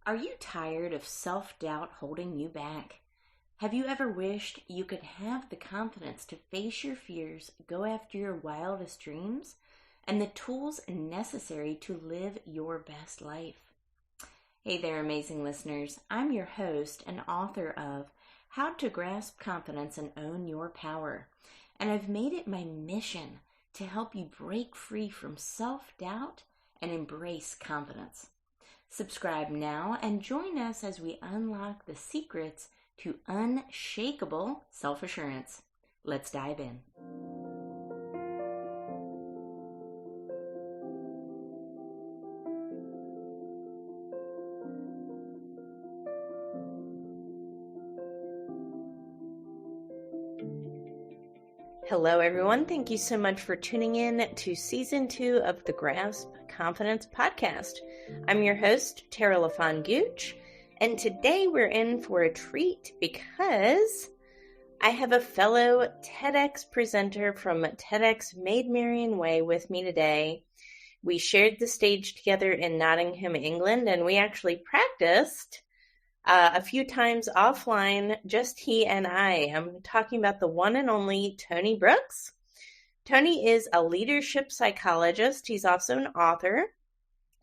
Are you tired of self-doubt holding you back? Have you ever wished you could have the confidence to face your fears, go after your wildest dreams, and the tools necessary to live your best life? Hey there, amazing listeners. I'm your host and author of How to Grasp Confidence and Own Your Power. And I've made it my mission to help you break free from self-doubt and embrace confidence. Subscribe now and join us as we unlock the secrets to unshakable self-assurance. Let's dive in. Hello, everyone. Thank you so much for tuning in to Season 2 of the Grasp Confidence podcast. I'm your host, Tara LaFon-Gooch, and today we're in for a treat because I have a fellow TEDx presenter from TEDx Maid Marian Way with me today. We shared the stage together in Nottingham, England, and we actually practiced a few times offline, just he and I. I'm talking about the one and only Tony Brooks. Tony is a leadership psychologist. He's also an author,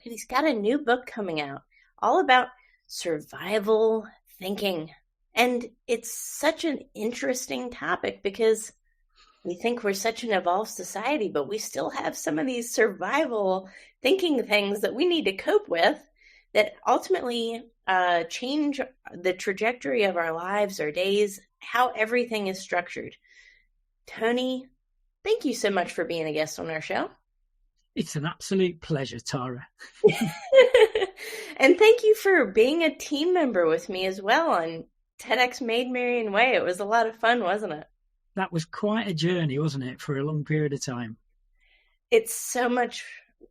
and he's got a new book coming out all about survival thinking. And it's such an interesting topic because we think we're such an evolved society, but we still have some of these survival thinking things that we need to cope with that ultimately change the trajectory of our lives, our days, how everything is structured. Tony, thank you so much for being a guest on our show. It's an absolute pleasure, Tara. And thank you for being a team member with me as well on TEDx Maid Marian Way. It was a lot of fun, wasn't it? That was quite a journey, wasn't it, for a long period of time? It's so much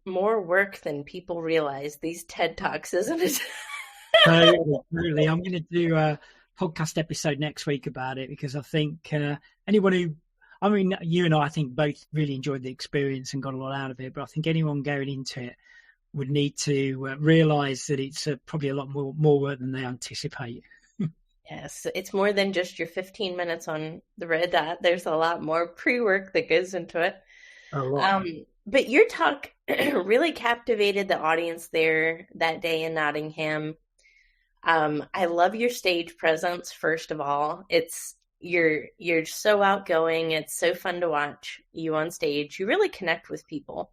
more work than people realize, these TED Talks, isn't it? Totally. I'm going to do a podcast episode next week about it because I think anyone who, you and I think both really enjoyed the experience and got a lot out of it, but I think anyone going into it would need to realise that it's probably a lot more work than they anticipate. Yes, it's more than just your 15 minutes on the red dot. There's a lot more pre-work that goes into it. A lot. But your talk really captivated the audience there that day in Nottingham. I love your stage presence, first of all. You're so outgoing. It's so fun to watch you on stage. You really connect with people.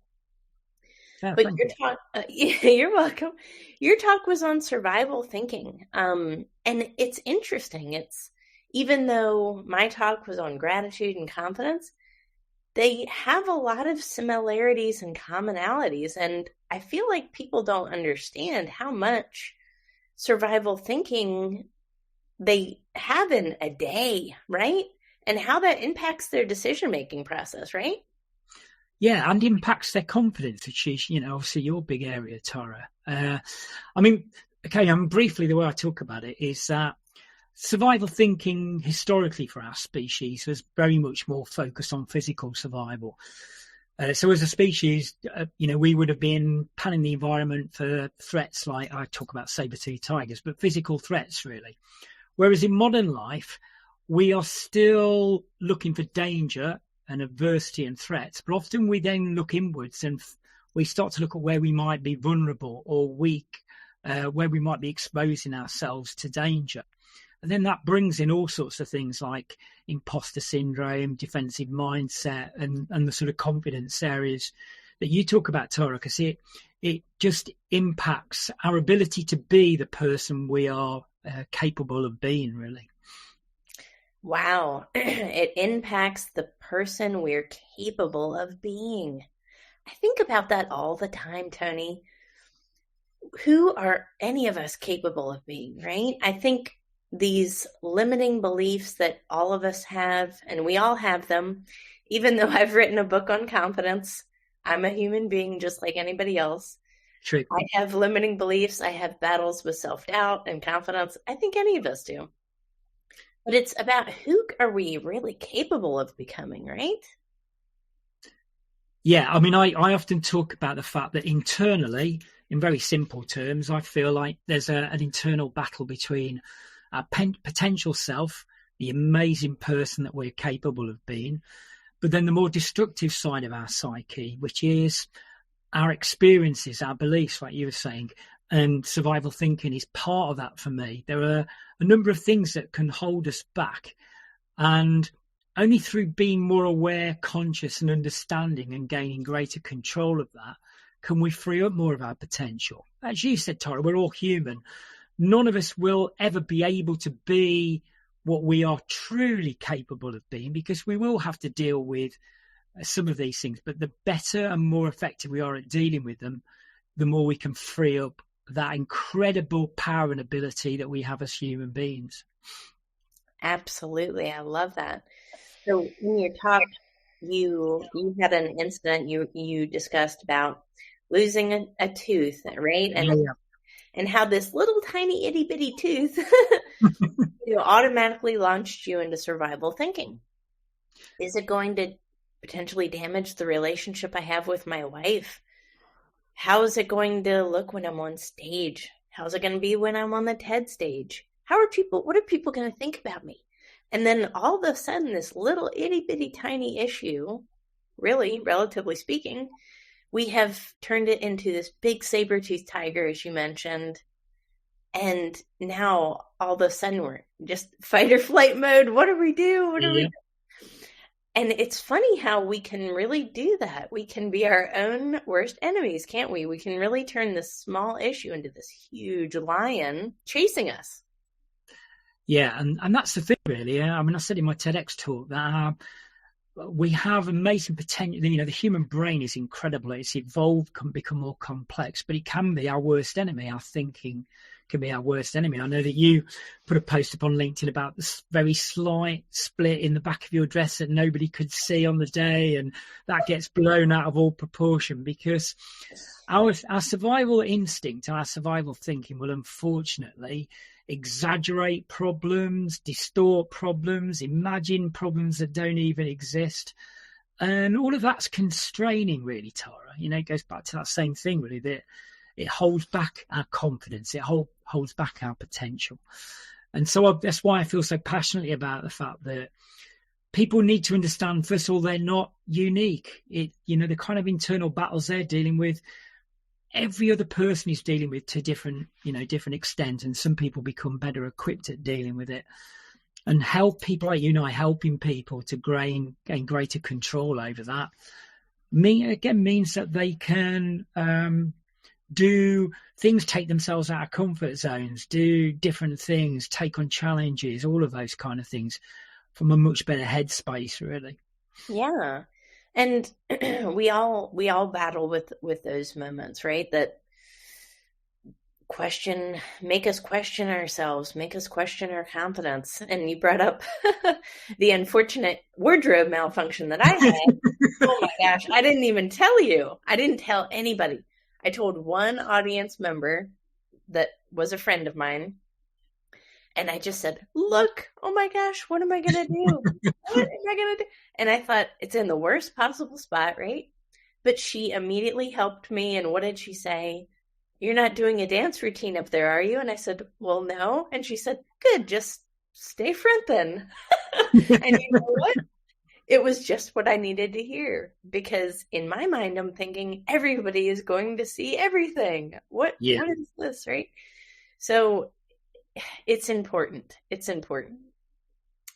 But your talk, you're welcome. Your talk was on survival thinking. And it's interesting. It's, even though my talk was on gratitude and confidence, they have a lot of similarities and commonalities. And I feel like people don't understand how much survival thinking they have in a day, right? And how that impacts their decision-making process, right? Yeah, and impacts their confidence, which is, obviously your big area, Tara. Briefly, the way I talk about it is that survival thinking historically for our species was very much more focused on physical survival. So as a species, we would have been panning the environment for threats like, I talk about saber-toothed tigers, but physical threats really. Whereas in modern life, we are still looking for danger and adversity and threats, but often we then look inwards and we start to look at where we might be vulnerable or weak, where we might be exposing ourselves to danger. And then that brings in all sorts of things like imposter syndrome, defensive mindset, and the sort of confidence areas that you talk about, Tara, because it just impacts our ability to be the person we are capable of being, really. Wow. It impacts the person we're capable of being. I think about that all the time, Tony. Who are any of us capable of being, right? I think these limiting beliefs that all of us have, and we all have them, even though I've written a book on confidence, I'm a human being just like anybody else. True. I have limiting beliefs. I have battles with self-doubt and confidence. I think any of us do. But it's about who are we really capable of becoming, right? Yeah, I mean, I often talk about the fact that internally in very simple terms, I feel like there's an internal battle between our potential self, the amazing person that we're capable of being, but then the more destructive side of our psyche, which is our experiences, our beliefs, like you were saying, and survival thinking is part of that for me. There are a number of things that can hold us back, and only through being more aware, conscious and understanding and gaining greater control of that can we free up more of our potential. As you said, Tara, we're all human. None of us will ever be able to be what we are truly capable of being, because we will have to deal with some of these things. But the better and more effective we are at dealing with them, the more we can free up that incredible power and ability that we have as human beings. Absolutely. I love that. So in your talk, you had an incident you discussed about losing a tooth, right? And how this little tiny itty bitty tooth automatically launched you into survival thinking. Is it going to potentially damage the relationship I have with my wife? How is it going to look when I'm on stage? How's it going to be when I'm on the TED stage? What are people going to think about me? And then all of a sudden, this little itty bitty tiny issue, really, relatively speaking, we have turned it into this big saber-toothed tiger, as you mentioned. And now all of a sudden we're just fight or flight mode. What do we do? What do we do? And it's funny how we can really do that. We can be our own worst enemies, can't we? We can really turn this small issue into this huge lion chasing us. Yeah, and that's the thing, really. I mean, I said in my TEDx talk that we have amazing potential. You know, the human brain is incredible. It's evolved, can become more complex, but it can be our worst enemy. Our thinking can be our worst enemy. I know that you put a post up on LinkedIn about this very slight split in the back of your dress that nobody could see on the day, and that gets blown out of all proportion because our survival instinct, our survival thinking will unfortunately exaggerate problems, distort problems, imagine problems that don't even exist. And all of that's constraining, really, Tara. You know, it goes back to that same thing, really, that it holds back our confidence. It holds back our potential. And so that's why I feel so passionately about the fact that people need to understand, first of all, they're not unique. The kind of internal battles they're dealing with, every other person is dealing with to different extent, and some people become better equipped at dealing with it. And help people like you and I, helping people to gain greater control over that, means that they can do things, take themselves out of comfort zones, do different things, take on challenges, all of those kind of things from a much better headspace, really. Yeah. And we all battle with those moments, right? That make us question ourselves, make us question our confidence. And you brought up the unfortunate wardrobe malfunction that I had. Oh my gosh. I didn't even tell you. I didn't tell anybody. I told one audience member that was a friend of mine. And I just said, look, oh my gosh, what am I going to do? What am I going to do? And I thought, it's in the worst possible spot, right? But she immediately helped me. And what did she say? You're not doing a dance routine up there, are you? And I said, well, no. And she said, good, just stay front then. And you know what? It was just what I needed to hear, because in my mind, I'm thinking everybody is going to see everything. What is this, right? So it's important. It's important.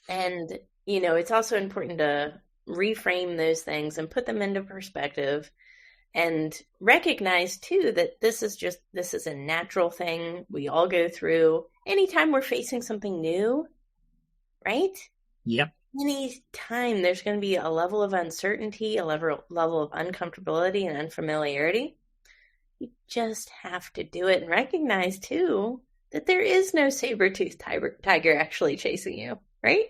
And, it's also important to reframe those things and put them into perspective and recognize too that this is a natural thing we all go through anytime we're facing something new, right? Yep. Anytime there's going to be a level of uncertainty, a level of uncomfortability and unfamiliarity, you just have to do it and recognize too that there is no saber-toothed tiger actually chasing you, right?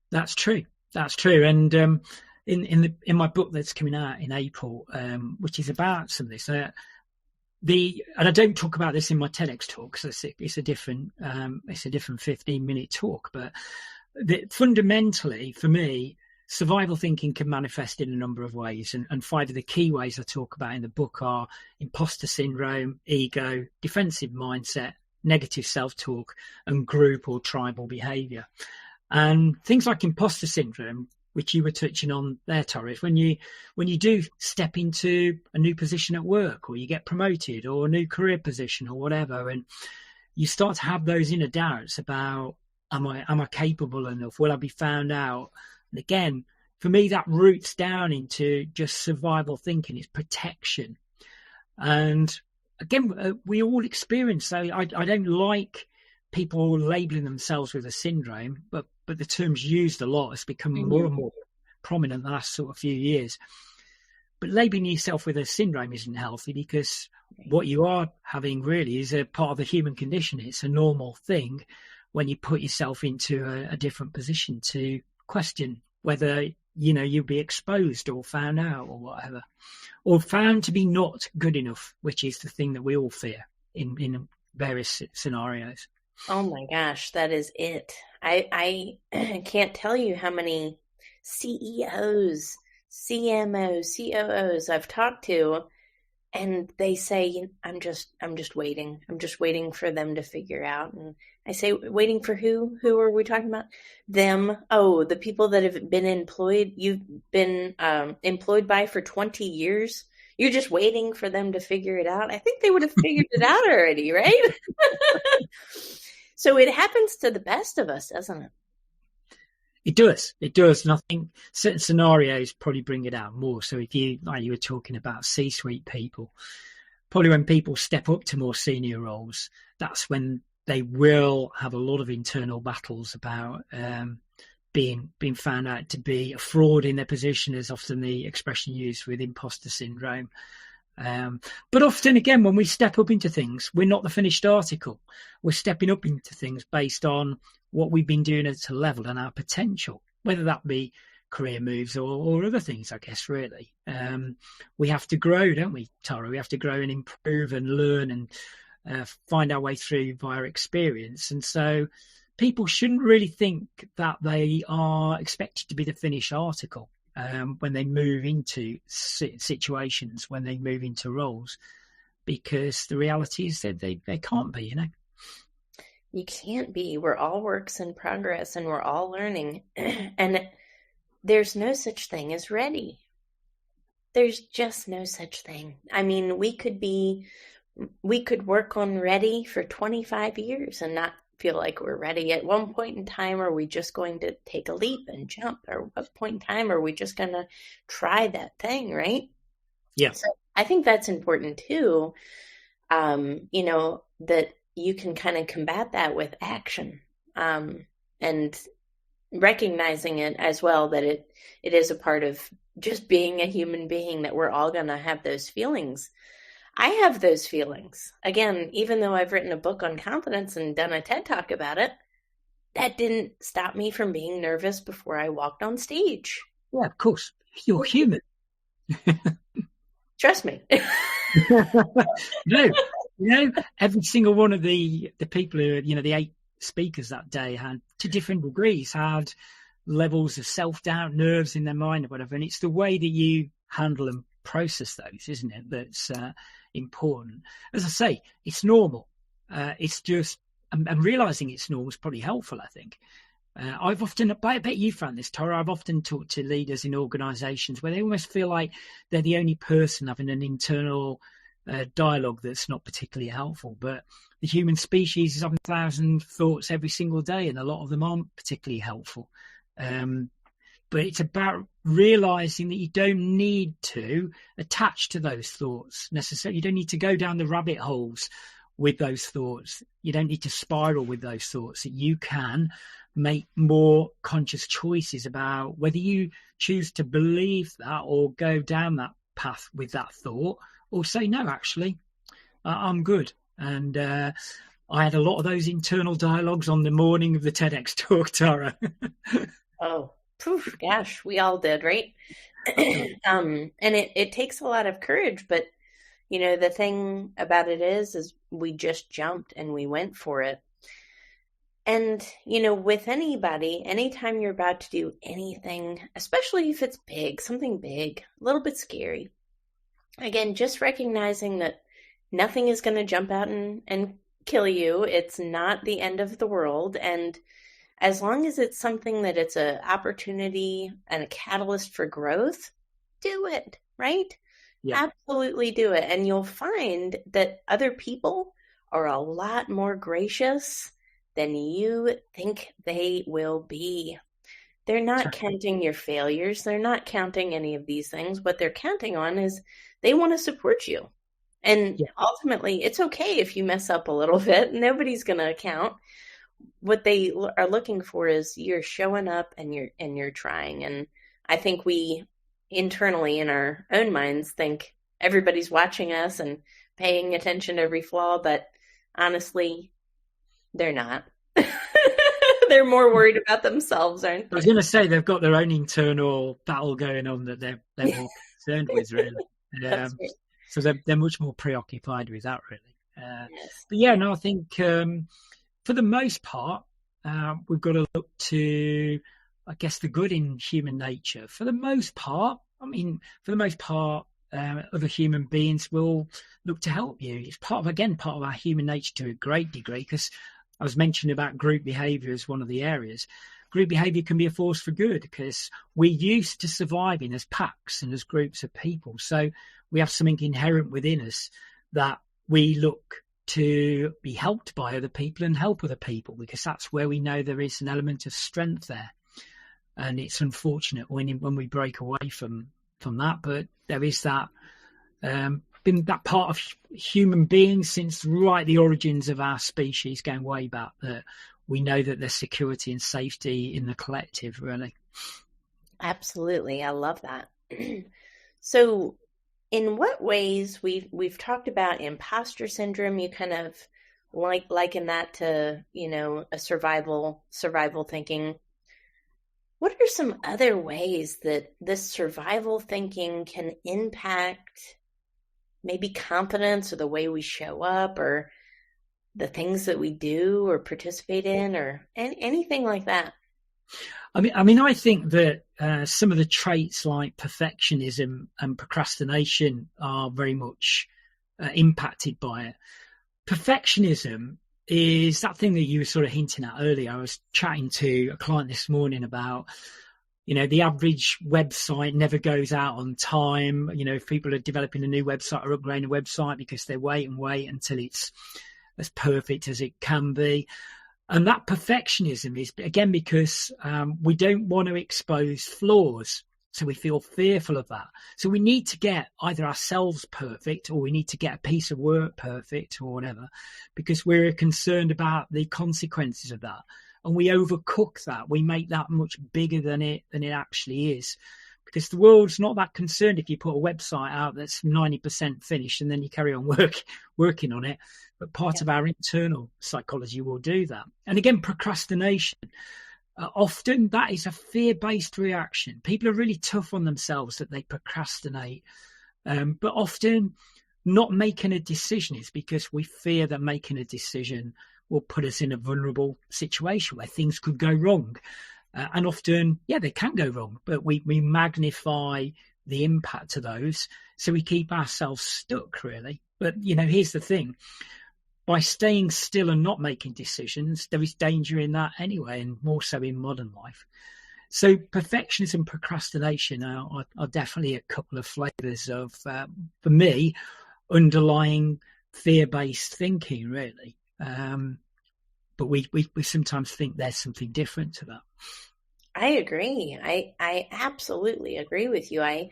That's true. And in my book that's coming out in April, which is about some of this, and I don't talk about this in my TEDx talk, so it's a different 15-minute talk, but fundamentally for me, survival thinking can manifest in a number of ways. And 5 of the key ways I talk about in the book are imposter syndrome, ego, defensive mindset, negative self-talk, and group or tribal behavior. And things like imposter syndrome, which you were touching on there, Torres, when you do step into a new position at work, or you get promoted, or a new career position, or whatever, and you start to have those inner doubts about, am I capable enough? Will I be found out? And again, for me, that roots down into just survival thinking. It's protection. And again, we all experience. So I don't like people labeling themselves with a syndrome, but the term's used a lot. It's become more and more prominent the last sort of few years. But labeling yourself with a syndrome isn't healthy, because what you are having really is a part of the human condition. It's a normal thing when you put yourself into a different position to question whether, you'll be exposed or found out or whatever, or found to be not good enough, which is the thing that we all fear in various scenarios. Oh my gosh, that is it. I can't tell you how many CEOs, CMOs, COOs I've talked to, and they say, I'm just waiting. I'm just waiting for them to figure out. And I say, waiting for who? Who are we talking about? Them. Oh, the people that have been employed, you've been employed by for 20 years. You're just waiting for them to figure it out. I think they would have figured it out already, right? So it happens to the best of us, doesn't it? It does. And I think certain scenarios probably bring it out more. So if you were talking about C-suite people, probably when people step up to more senior roles, that's when they will have a lot of internal battles about being found out to be a fraud in their position, is often the expression used with imposter syndrome. But often, again, when we step up into things, we're not the finished article. We're stepping up into things based on what we've been doing at a level and our potential, whether that be career moves or other things, I guess, really. We have to grow, don't we, Tara? We have to grow and improve and learn and find our way through via experience. And so people shouldn't really think that they are expected to be the finished article. When they move into situations, when they move into roles, because the reality is that they can't be, You can't be. We're all works in progress, and we're all learning. And there's no such thing as ready. There's just no such thing. I mean, we could work on ready for 25 years and not feel like we're ready. At one point in time, are we just going to take a leap and jump? Or what point in time are we just going to try that thing, right? Yeah. So I think that's important too, that you can kind of combat that with action, and recognizing it as well, that it is a part of just being a human being, that we're all going to have those feelings. I have those feelings. Again, even though I've written a book on confidence and done a TED Talk about it, that didn't stop me from being nervous before I walked on stage. Yeah, of course. You're human. Trust me. No, every single one of the people who, the 8 speakers that day had, to different degrees, had levels of self-doubt, nerves in their mind or whatever. And it's the way that you handle and process those, isn't it, that's important. As I say, it's normal. It's just, and realizing it's normal is probably helpful, I think. I've often, I bet you found this, Tara, I've often talked to leaders in organizations where they almost feel like they're the only person having an internal dialogue that's not particularly helpful. But the human species is having 1,000 thoughts every single day, and a lot of them aren't particularly helpful. But it's about realizing that you don't need to attach to those thoughts necessarily. You don't need to go down the rabbit holes with those thoughts. You don't need to spiral with those thoughts. That you can make more conscious choices about whether you choose to believe that or go down that path with that thought, or say, no, actually, I'm good. And I had a lot of those internal dialogues on the morning of the TEDx talk, Tara. Oh, poof, gosh, we all did, right? And it takes a lot of courage, but the thing about it is we just jumped and we went for it. And, with anybody, anytime you're about to do anything, especially if it's big, something big, a little bit scary, again, just recognizing that nothing is going to jump out and kill you. It's not the end of the world. And as long as it's something that it's an opportunity and a catalyst for growth, do it, right? Yeah. Absolutely do it. And you'll find that other people are a lot more gracious than you think they will be. They're not counting your failures. They're not counting any of these things. What they're counting on is they want to support you. And ultimately, it's okay if you mess up a little bit. Nobody's going to account. What they are looking for is you're showing up and you're trying. And I think we internally in our own minds think everybody's watching us and paying attention to every flaw, but honestly, they're not. They're more worried about themselves, aren't they? I was going to say they've got their own internal battle going on that they're more concerned with, really. Right. So they're much more preoccupied with that, really. But yeah, no, I think for the most part, we've got to look to, I guess, the good in human nature. For the most part, other human beings will look to help you. It's part of our human nature to a great degree, because I was mentioning about group behavior as one of the areas. Group behavior can be a force for good because we're used to surviving as packs and as groups of people. So we have something inherent within us that we look to be helped by other people and help other people, because that's where we know there is an element of strength there. And it's unfortunate when we break away from that, but there is that been that part of human beings since right the origins of our species, going way back, that we know that there's security and safety in the collective, really. Absolutely. I love that. So in what ways we've talked about imposter syndrome, you kind of liken that to, a survival thinking. What are some other ways that this survival thinking can impact maybe confidence or the way we show up or the things that we do or participate in or anything like that? I think that some of the traits like perfectionism and procrastination are very much impacted by it. Perfectionism is that thing that you were sort of hinting at earlier. I was chatting to a client this morning about, the average website never goes out on time. If people are developing a new website or upgrading a website because they wait until it's as perfect as it can be. And that perfectionism is, again, because we don't want to expose flaws. So we feel fearful of that. So we need to get either ourselves perfect or we need to get a piece of work perfect or whatever, because we're concerned about the consequences of that. And we overcook that. We make that much bigger than it actually is, because the world's not that concerned if you put a website out that's 90% finished and then you carry on working on it. But part of our internal psychology will do that. And again, procrastination. Often that is a fear-based reaction. People are really tough on themselves that they procrastinate. But often not making a decision is because we fear that making a decision will put us in a vulnerable situation where things could go wrong. And often, they can go wrong, but we magnify the impact of those. So we keep ourselves stuck, really. But, here's the thing. By staying still and not making decisions, there is danger in that anyway, and more so in modern life. So perfectionism and procrastination are definitely a couple of flavors of, for me, underlying fear-based thinking, really. But we sometimes think there's something different to that. I agree. I absolutely agree with you. I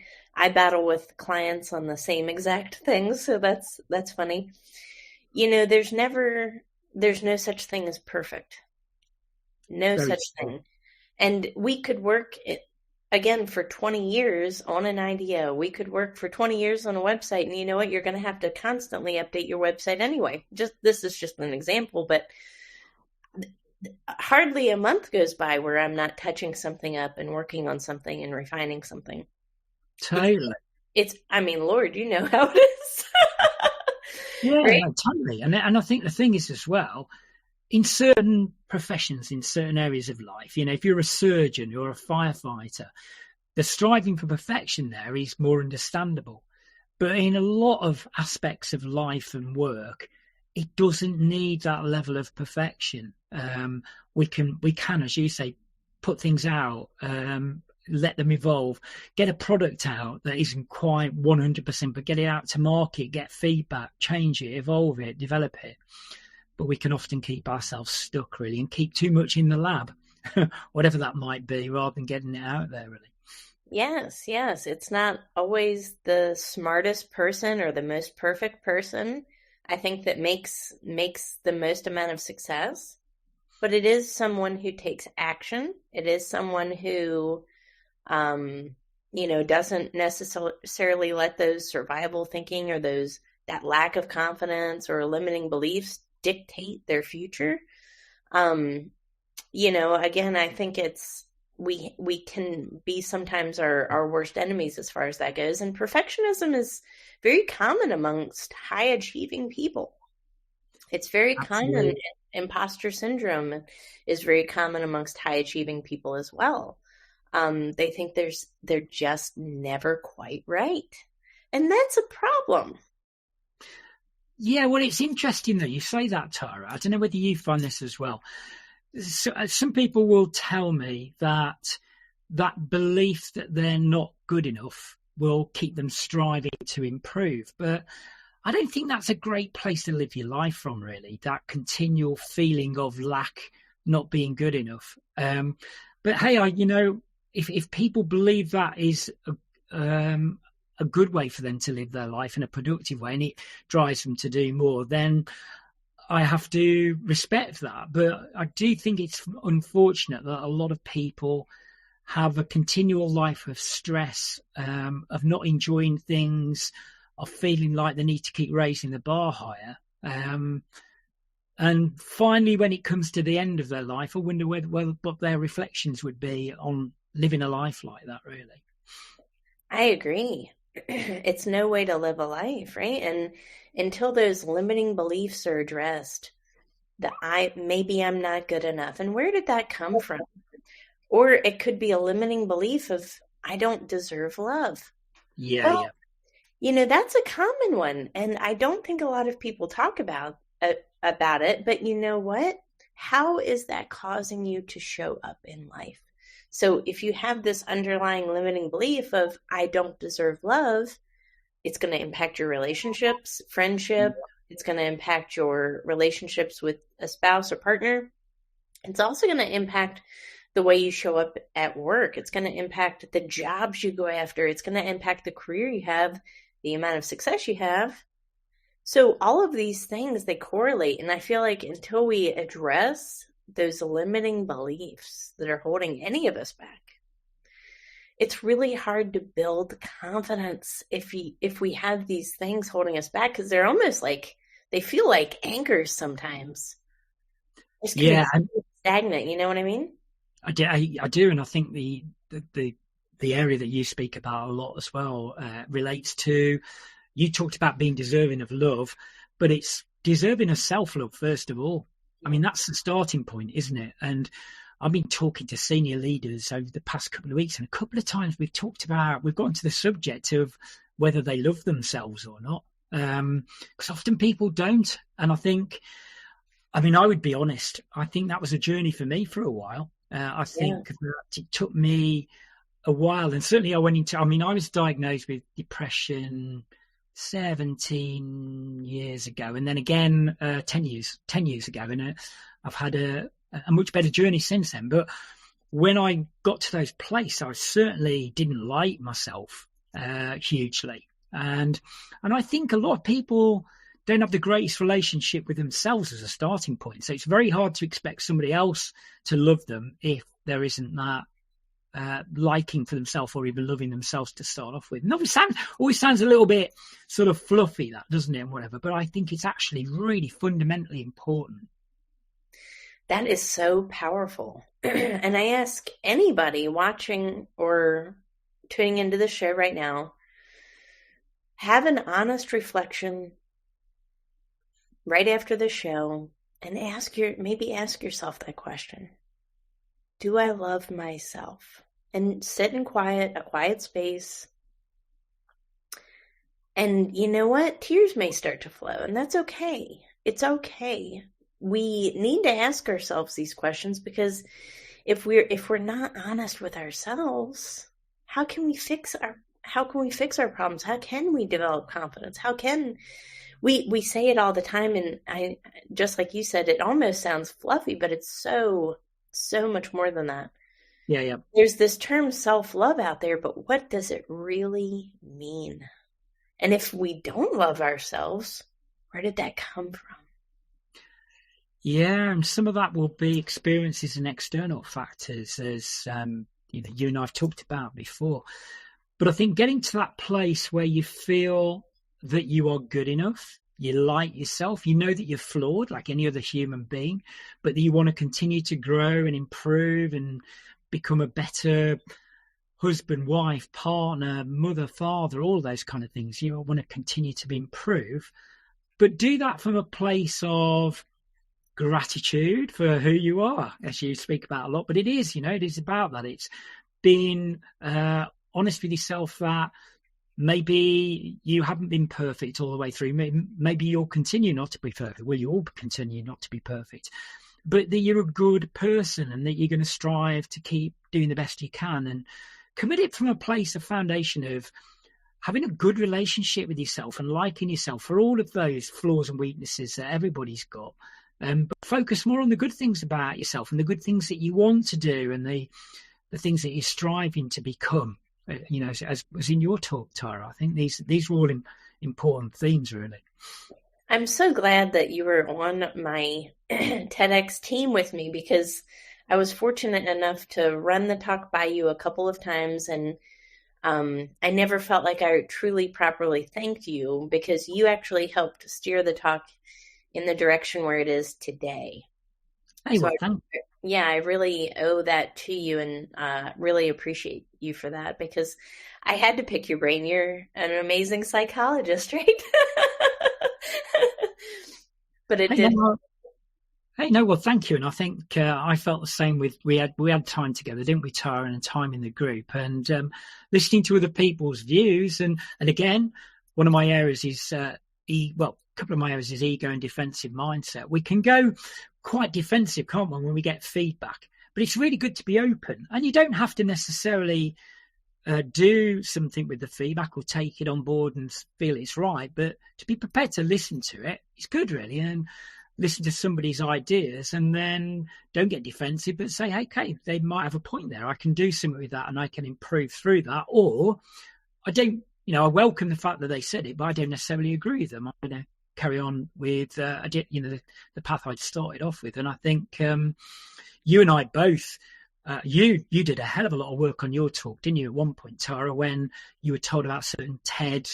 battle with clients on the same exact things, so that's funny. There's no such thing as perfect. No Very such true. thing. And we could work again for 20 years on an idea. We could work for 20 years on a website, and you know what? You're going to have to constantly update your website anyway. This is just an example, but hardly a month goes by where I'm not touching something up and working on something and refining something. Totally. Lord, you know how it is. Yeah, Right? no, totally. And I think the thing is as well, in certain professions, in certain areas of life, if you're a surgeon or a firefighter, the striving for perfection there is more understandable. But in a lot of aspects of life and work, it doesn't need that level of perfection. We can, as you say, put things out, let them evolve, get a product out that isn't quite 100%, but get it out to market, get feedback, change it, evolve it, develop it. But we can often keep ourselves stuck, really, and keep too much in the lab, whatever that might be, rather than getting it out there, really. Yes. It's not always the smartest person or the most perfect person, I think, that makes the most amount of success. But it is someone who takes action. It is someone who, doesn't necessarily let those survival thinking or that lack of confidence or limiting beliefs dictate their future. Again, I think we can be sometimes our worst enemies as far as that goes. And perfectionism is very common amongst high achieving people. It's very common. Imposter syndrome is very common amongst high achieving people as well. They think they're just never quite right. And that's a problem. Yeah, well, it's interesting that you say that, Tara. I don't know whether you find this as well. So, some people will tell me that belief that they're not good enough will keep them striving to improve. But I don't think that's a great place to live your life from, really, that continual feeling of lack, not being good enough. But hey, if people believe that is a good way for them to live their life in a productive way, and it drives them to do more, then I have to respect that. But I do think it's unfortunate that a lot of people have a continual life of stress, of not enjoying things, of feeling like they need to keep raising the bar higher. And finally, when it comes to the end of their life, I wonder what their reflections would be on living a life like that, really. I agree. It's no way to live a life, right? And until those limiting beliefs are addressed, maybe I'm not good enough. And where did that come from? Or it could be a limiting belief of I don't deserve love. Yeah. That's a common one. And I don't think a lot of people talk about it. But you know what? How is that causing you to show up in life? So if you have this underlying limiting belief of I don't deserve love, it's going to impact your relationships, friendship. It's going to impact your relationships with a spouse or partner. It's also going to impact the way you show up at work. It's going to impact the jobs you go after. It's going to impact the career you have, the amount of success you have. So all of these things, they correlate. And I feel like until we address those limiting beliefs that are holding any of us back, it's really hard to build confidence if we have these things holding us back, because they're almost like, they feel like anchors sometimes. Yeah. Stagnant, you know what I mean? I do. And I think the area that you speak about a lot as well relates to, you talked about being deserving of love, but it's deserving of self-love, first of all. I mean, that's the starting point, isn't it? And I've been talking to senior leaders over the past couple of weeks, and a couple of times we've gotten to the subject of whether they love themselves or not. Because often people don't. And I would be honest, I think that was a journey for me for a while. I think that it took me a while. And certainly I was diagnosed with depression 17 years ago, and then again 10 years ago, and I've had a much better journey since then. But when I got to those places, I certainly didn't like myself hugely, and I think a lot of people don't have the greatest relationship with themselves as a starting point. So it's very hard to expect somebody else to love them if there isn't that liking for themselves or even loving themselves to start off with. And always sounds a little bit sort of fluffy, that, doesn't it, and whatever, but I think it's actually really fundamentally important. That is so powerful. And I ask anybody watching or tuning into the show right now, have an honest reflection right after the show. and maybe ask yourself that question. Do I love myself? And sit in a quiet space. And you know what? Tears may start to flow, and that's okay. It's okay. We need to ask ourselves these questions, because if we're not honest with ourselves, how can we fix our problems? How can we develop confidence? How can we say it all the time, and I, just like you said, it almost sounds fluffy, but it's so much more than that. Yeah. There's this term self-love out there, but what does it really mean? And if we don't love ourselves, where did that come from? Yeah, and some of that will be experiences and external factors, as you and I've talked about before. But I think getting to that place where you feel that you are good enough, you like yourself, you know that you're flawed like any other human being, but that you want to continue to grow and improve and become a better husband, wife, partner, mother, father, all those kind of things. You want to continue to improve, but do that from a place of gratitude for who you are, as you speak about a lot. But it is about that. It's being honest with yourself that maybe you haven't been perfect all the way through. Maybe you'll continue not to be perfect. Well, you all continue not to be perfect, but that you're a good person and that you're going to strive to keep doing the best you can, and commit it from a place of foundation of having a good relationship with yourself and liking yourself for all of those flaws and weaknesses that everybody's got. But focus more on the good things about yourself and the good things that you want to do and the things that you're striving to become. As was in your talk, Tara, I think these are all important themes, really. I'm so glad that you were on my TEDx team with me, because I was fortunate enough to run the talk by you a couple of times, and I never felt like I truly properly thanked you, because you actually helped steer the talk in the direction where it is today. Hey, well, thank you. Yeah, I really owe that to you, and really appreciate you for that, because I had to pick your brain. You're an amazing psychologist, right? But it did. Well, thank you. And I think I felt the same with, we had time together, didn't we, Tara, and time in the group, and listening to other people's views. And again, one of my areas is, a couple of my areas is ego and defensive mindset. We can go quite defensive, can't we, when we get feedback? But it's really good to be open, and you don't have to necessarily do something with the feedback or take it on board and feel it's right, but to be prepared to listen to it is good, really, and listen to somebody's ideas, and then don't get defensive, but say, hey, okay, they might have a point there. I can do something with that and I can improve through that. Or I don't, I welcome the fact that they said it, but I don't necessarily agree with them. I'm going to carry on with, the path I'd started off with. And I think you and I both, you did a hell of a lot of work on your talk, didn't you, at one point, Tara, when you were told about certain TED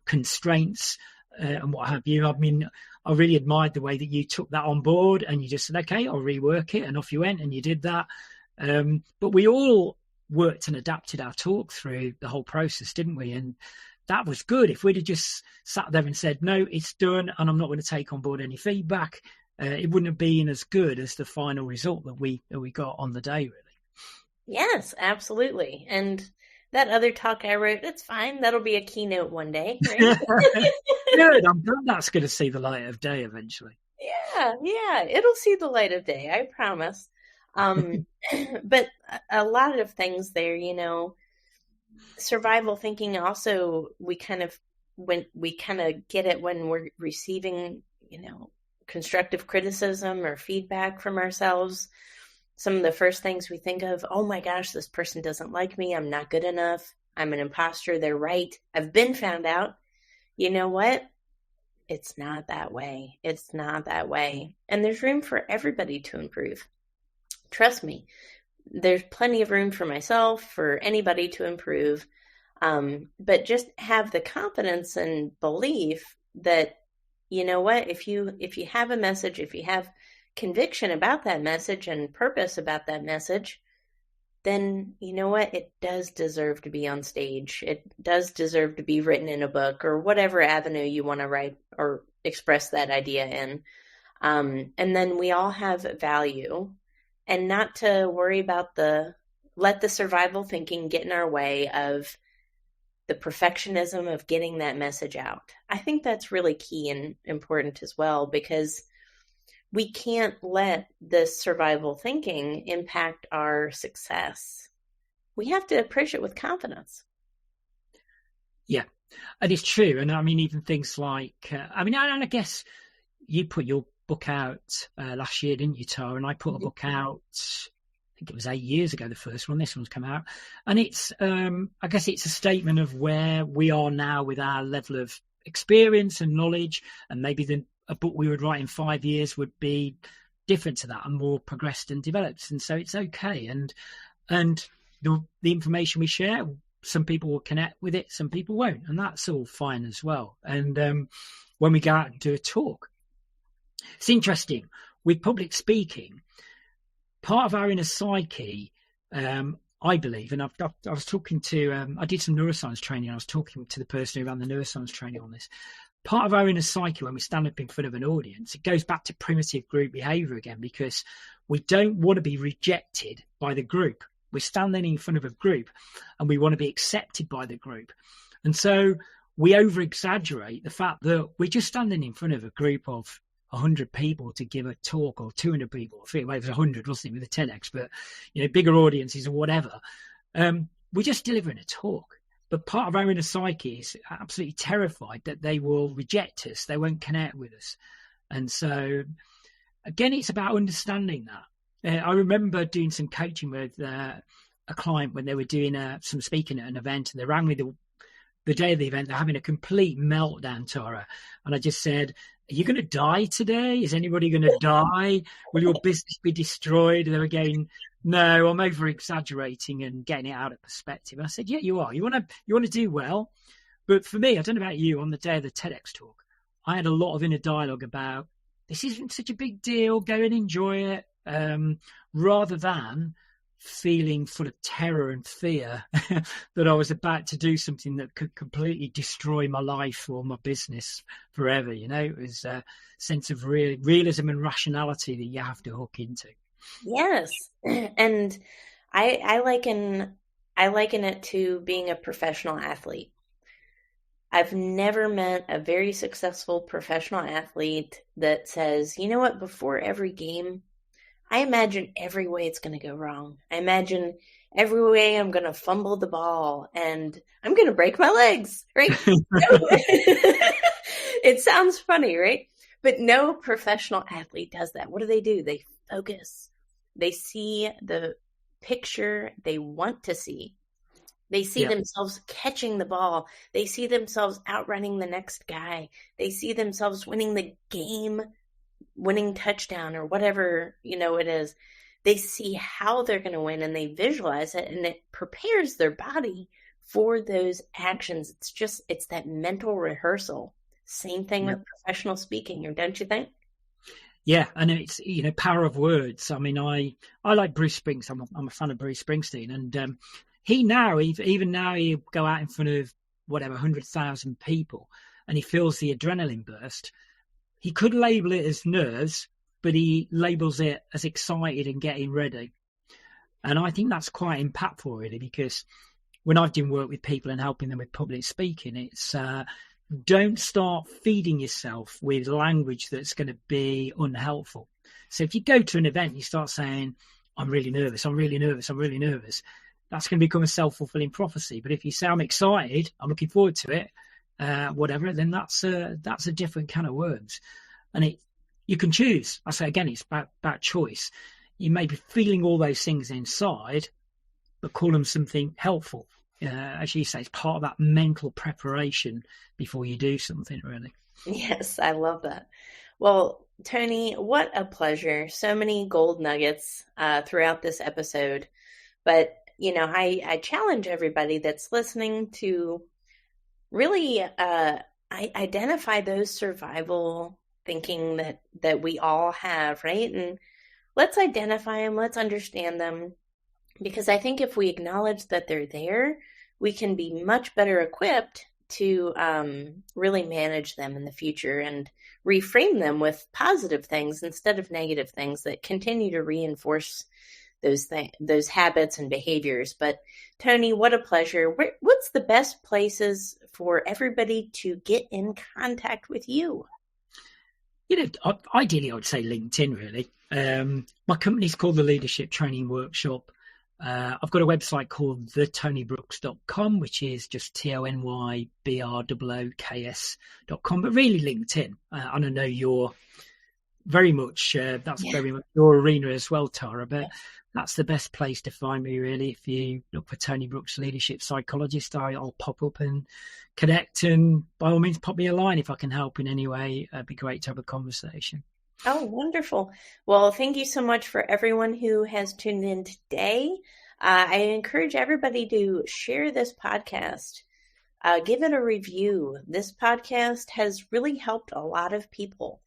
constraints and what have you. I mean, I really admired the way that you took that on board and you just said, okay, I'll rework it, and off you went and you did that. But we all worked and adapted our talk through the whole process, didn't we? And that was good. If we'd have just sat there and said, no, it's done and I'm not going to take on board any feedback, it wouldn't have been as good as the final result that we got on the day, really. Yes, absolutely. And that other talk I wrote, it's fine. That'll be a keynote one day, right? Good. I'm glad that's going to see the light of day eventually. Yeah. It'll see the light of day, I promise. But a lot of things there, survival thinking also, we kind of get it when we're receiving, constructive criticism or feedback from ourselves. Some of the first things we think of, oh my gosh, this person doesn't like me. I'm not good enough. I'm an imposter. They're right. I've been found out. You know what? It's not that way. It's not that way. And there's room for everybody to improve. Trust me, there's plenty of room for myself, for anybody to improve. But just have the confidence and belief that, you know what, if you have a message, if you have conviction about that message and purpose about that message, then you know what, it does deserve to be on stage. It does deserve to be written in a book or whatever avenue you want to write or express that idea in. And then we all have value, and not to worry about let the survival thinking get in our way of the perfectionism of getting that message out. I think that's really key and important as well, because we can't let this survival thinking impact our success. We have to approach it with confidence. Yeah, and it's true. And I mean, even things like, and I guess you put your book out last year, didn't you, Tara? And I put a book out, I think it was 8 years ago, the first one. This one's come out. And it's, I guess it's a statement of where we are now with our level of experience and knowledge. And maybe a book we would write in 5 years would be different to that and more progressed and developed. And so it's okay. And the information we share, some people will connect with it, some people won't. And that's all fine as well. And when we go out and do a talk, it's interesting with public speaking, part of our inner psyche, I believe, and I was talking to, I did some neuroscience training. I was talking to the person who ran the neuroscience training on this. Part of our inner psyche, when we stand up in front of an audience, it goes back to primitive group behavior again, because we don't want to be rejected by the group. We're standing in front of a group and we want to be accepted by the group. And so we over-exaggerate the fact that we're just standing in front of a group of 100 people to give a talk, or 200 people. I think it was 100, wasn't it, with a TEDx, but, bigger audiences or whatever. We're just delivering a talk. But part of our inner psyche is absolutely terrified that they will reject us. They won't connect with us. And so, again, it's about understanding that. I remember doing some coaching with a client when they were doing some speaking at an event, and they rang me the day of the event. They're having a complete meltdown, Tara. And I just said, are you going to die today? Is anybody going to die? Will your business be destroyed? And they were going, no, I'm over exaggerating and getting it out of perspective. And I said, yeah, you are. You want to do well. But for me, I don't know about you, on the day of the TEDx talk, I had a lot of inner dialogue about, this isn't such a big deal. Go and enjoy it. Rather than feeling full of terror and fear that I was about to do something that could completely destroy my life or my business forever. It was a sense of realism and rationality that you have to hook into. Yes. And I liken it to being a professional athlete. I've never met a very successful professional athlete that says, you know what, before every game, I imagine every way it's going to go wrong. I imagine every way I'm going to fumble the ball and I'm going to break my legs, right? It sounds funny, right? But no professional athlete does that. What do? They focus. They see the picture they want to see. They see themselves catching the ball. They see themselves outrunning the next guy. They see themselves winning the game, winning touchdown or whatever, it is. They see how they're going to win and they visualize it, and it prepares their body for those actions. It's that mental rehearsal. Same thing with professional speaking, or don't you think? Yeah, and it's, power of words. I mean, I like Bruce Springsteen. I'm a fan of Bruce Springsteen, and even now he'll go out in front of 100,000 people, and he feels the adrenaline burst. He could label it as nerves, but he labels it as excited and getting ready. And I think that's quite impactful, really, because when I've done work with people and helping them with public speaking, it's don't start feeding yourself with language that's going to be unhelpful. So if you go to an event and you start saying, I'm really nervous, I'm really nervous, I'm really nervous, that's going to become a self-fulfilling prophecy. But if you say, I'm excited, I'm looking forward to it, then that's a different can of worms. And you can choose. I say again, it's about choice. You may be feeling all those things inside, but call them something helpful. As you say, it's part of that mental preparation before you do something, really. Yes, I love that. Well, Tony, what a pleasure. So many gold nuggets throughout this episode. But, I challenge everybody that's listening to really identify those survival thinking that we all have, right? And let's identify them, let's understand them, because I think if we acknowledge that they're there, we can be much better equipped to really manage them in the future and reframe them with positive things instead of negative things that continue to reinforce those habits and behaviors. But Tony, what a pleasure. What's the best places for everybody to get in contact with you? Ideally, I would say LinkedIn, really. My company's called the Leadership Training Workshop. I've got a website called thetonybrooks.com, which is just TonyBrooks.com, but really LinkedIn. And I know you're very much, that's very much your arena as well, Tara, but that's the best place to find me, really. If you look for Tony Brooks, Leadership Psychologist, I'll pop up and connect, and by all means, pop me a line if I can help in any way. It'd be great to have a conversation. Oh, wonderful. Well, thank you so much for everyone who has tuned in today. I encourage everybody to share this podcast. Give it a review. This podcast has really helped a lot of people.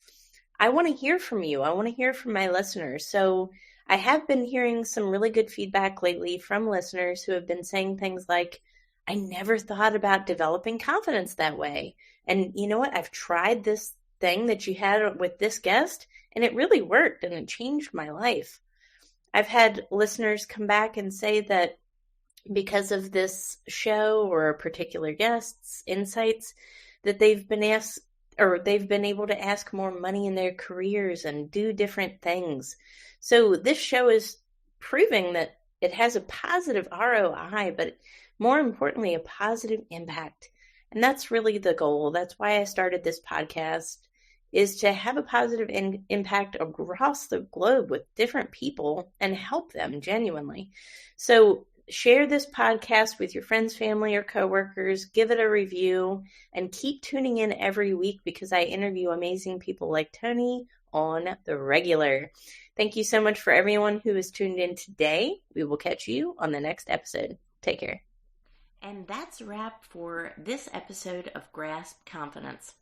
I want to hear from you. I want to hear from my listeners. So I have been hearing some really good feedback lately from listeners who have been saying things like, I never thought about developing confidence that way. And you know what? I've tried this thing that you had with this guest, and it really worked, and it changed my life. I've had listeners come back and say that because of this show or a particular guest's insights, that they've been able to ask more money in their careers and do different things. So this show is proving that it has a positive ROI, but more importantly, a positive impact. And that's really the goal. That's why I started this podcast, is to have a positive impact across the globe with different people and help them genuinely. So share this podcast with your friends, family, or coworkers. Give it a review and keep tuning in every week because I interview amazing people like Tony on the regular. Thank you so much for everyone who has tuned in today. We will catch you on the next episode. Take care. And that's a wrap for this episode of Grasp Confidence.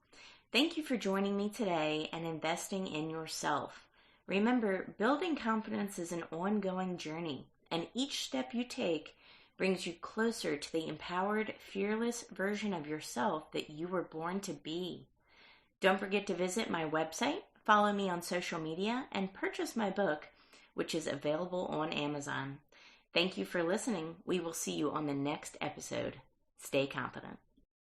Thank you for joining me today and investing in yourself. Remember, building confidence is an ongoing journey, and each step you take brings you closer to the empowered, fearless version of yourself that you were born to be. Don't forget to visit my website, follow me on social media, and purchase my book, which is available on Amazon. Thank you for listening. We will see you on the next episode. Stay confident.